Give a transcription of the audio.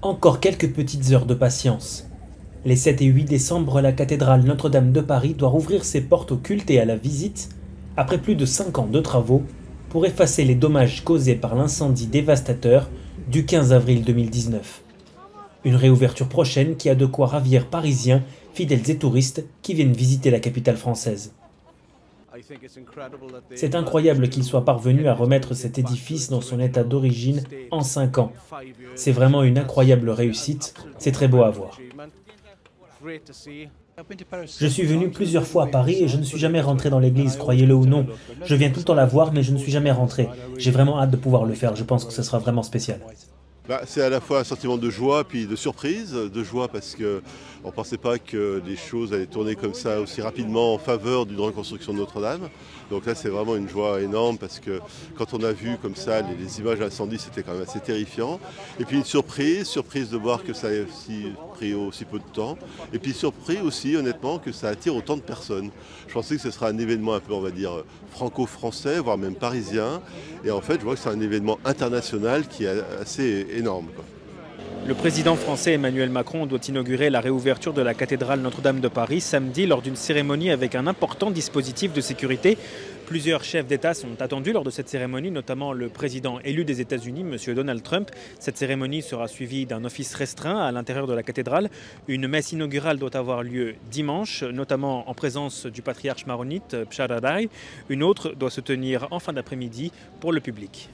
Encore quelques petites heures de patience. Les 7 et 8 décembre, la cathédrale Notre-Dame de Paris doit rouvrir ses portes au culte et à la visite, après plus de 5 ans de travaux, pour effacer les dommages causés par l'incendie dévastateur du 15 avril 2019. Une réouverture prochaine qui a de quoi ravir Parisiens, fidèles et touristes qui viennent visiter la capitale française. C'est incroyable qu'ils soient parvenus à remettre cet édifice dans son état d'origine en 5 ans. C'est vraiment une incroyable réussite, c'est très beau à voir. Je suis venu plusieurs fois à Paris et je ne suis jamais rentré dans l'église, croyez-le ou non. Je viens tout le temps la voir mais je ne suis jamais rentré. J'ai vraiment hâte de pouvoir le faire, je pense que ce sera vraiment spécial. C'est à la fois un sentiment de joie puis de surprise. De joie parce qu'on ne pensait pas que les choses allaient tourner comme ça aussi rapidement en faveur d'une reconstruction de Notre-Dame. Donc là c'est vraiment une joie énorme parce que quand on a vu comme ça les images d'incendie, c'était quand même assez terrifiant. Et puis une surprise de voir que ça a pris aussi peu de temps. Et puis surpris aussi honnêtement que ça attire autant de personnes. Je pensais que ce sera un événement un peu on va dire franco-français, voire même parisien. Et en fait je vois que c'est un événement international qui est assez énorme, quoi. Le président français Emmanuel Macron doit inaugurer la réouverture de la cathédrale Notre-Dame de Paris samedi lors d'une cérémonie avec un important dispositif de sécurité. Plusieurs chefs d'État sont attendus lors de cette cérémonie, notamment le président élu des États-Unis, M. Donald Trump. Cette cérémonie sera suivie d'un office restreint à l'intérieur de la cathédrale. Une messe inaugurale doit avoir lieu dimanche, notamment en présence du patriarche maronite Pshadarai. Une autre doit se tenir en fin d'après-midi pour le public.